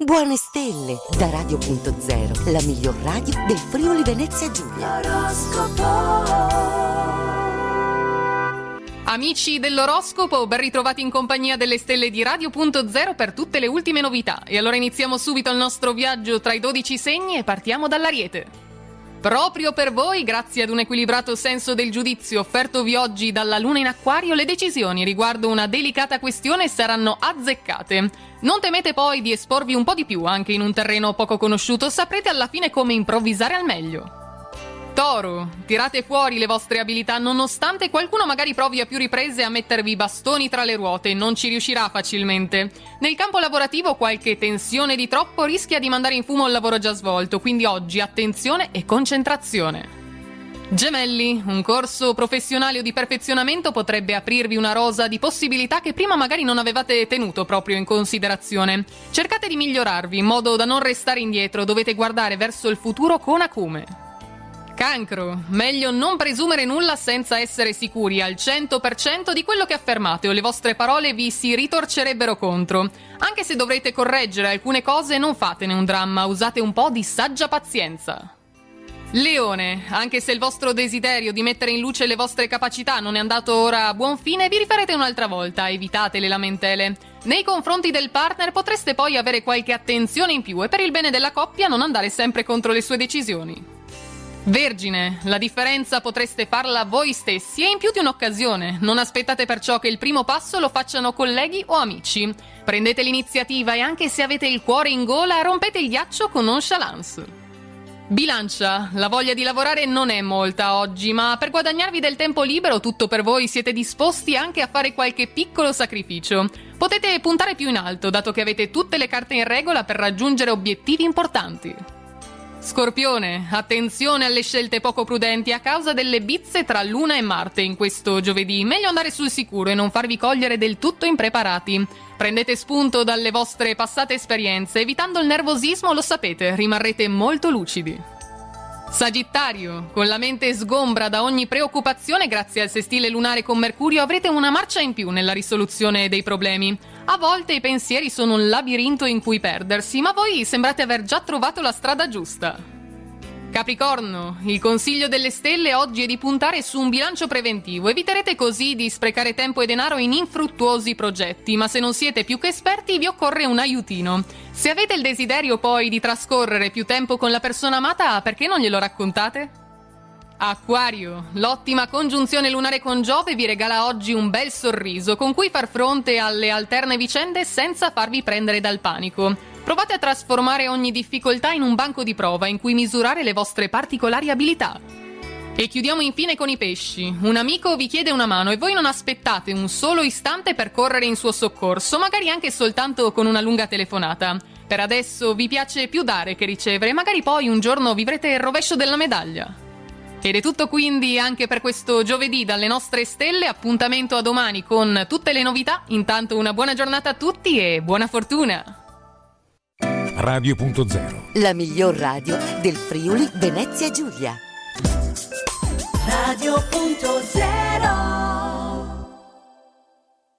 Buone stelle da Radio.0, la miglior radio del Friuli Venezia Giulia. Amici dell'oroscopo, ben ritrovati in compagnia delle stelle di Radio.0 per tutte le ultime novità. E allora iniziamo subito il nostro viaggio tra i 12 segni e partiamo dall'Ariete. Proprio per voi, grazie ad un equilibrato senso del giudizio offertovi oggi dalla Luna in Acquario, le decisioni riguardo una delicata questione saranno azzeccate. Non temete poi di esporvi un po' di più anche in un terreno poco conosciuto, saprete alla fine come improvvisare al meglio. Toro, tirate fuori le vostre abilità nonostante qualcuno magari provi a più riprese a mettervi i bastoni tra le ruote, non ci riuscirà facilmente. Nel campo lavorativo qualche tensione di troppo rischia di mandare in fumo il lavoro già svolto, quindi oggi attenzione e concentrazione. Gemelli, un corso professionale o di perfezionamento potrebbe aprirvi una rosa di possibilità che prima magari non avevate tenuto proprio in considerazione. Cercate di migliorarvi in modo da non restare indietro, dovete guardare verso il futuro con acume. Cancro, meglio non presumere nulla senza essere sicuri al 100% di quello che affermate o le vostre parole vi si ritorcerebbero contro. Anche se dovrete correggere alcune cose, non fatene un dramma, usate un po' di saggia pazienza. Leone, anche se il vostro desiderio di mettere in luce le vostre capacità non è andato ora a buon fine, vi rifarete un'altra volta, evitate le lamentele. Nei confronti del partner potreste poi avere qualche attenzione in più e per il bene della coppia non andare sempre contro le sue decisioni. Vergine, la differenza potreste farla voi stessi e in più di un'occasione. Non aspettate perciò che il primo passo lo facciano colleghi o amici. Prendete l'iniziativa e anche se avete il cuore in gola, rompete il ghiaccio con nonchalance. Bilancia, la voglia di lavorare non è molta oggi, ma per guadagnarvi del tempo libero tutto per voi siete disposti anche a fare qualche piccolo sacrificio. Potete puntare più in alto, dato che avete tutte le carte in regola per raggiungere obiettivi importanti. Scorpione, attenzione alle scelte poco prudenti a causa delle bizze tra Luna e Marte in questo giovedì. Meglio andare sul sicuro e non farvi cogliere del tutto impreparati. Prendete spunto dalle vostre passate esperienze, evitando il nervosismo, lo sapete, rimarrete molto lucidi. Sagittario, con la mente sgombra da ogni preoccupazione grazie al sestile lunare con Mercurio avrete una marcia in più nella risoluzione dei problemi. A volte i pensieri sono un labirinto in cui perdersi, ma voi sembrate aver già trovato la strada giusta. Capricorno, il consiglio delle stelle oggi è di puntare su un bilancio preventivo. Eviterete così di sprecare tempo e denaro in infruttuosi progetti, ma se non siete più che esperti vi occorre un aiutino. Se avete il desiderio poi di trascorrere più tempo con la persona amata, perché non glielo raccontate? Acquario, l'ottima congiunzione lunare con Giove vi regala oggi un bel sorriso con cui far fronte alle alterne vicende senza farvi prendere dal panico. Provate a trasformare ogni difficoltà in un banco di prova in cui misurare le vostre particolari abilità. E chiudiamo infine con i pesci. Un amico vi chiede una mano e voi non aspettate un solo istante per correre in suo soccorso, magari anche soltanto con una lunga telefonata. Per adesso vi piace più dare che ricevere, magari poi un giorno vivrete il rovescio della medaglia. Ed è tutto quindi anche per questo giovedì dalle nostre stelle, appuntamento a domani con tutte le novità. Intanto una buona giornata a tutti e buona fortuna! Radio.0, la miglior radio del Friuli Venezia Giulia. Radio.0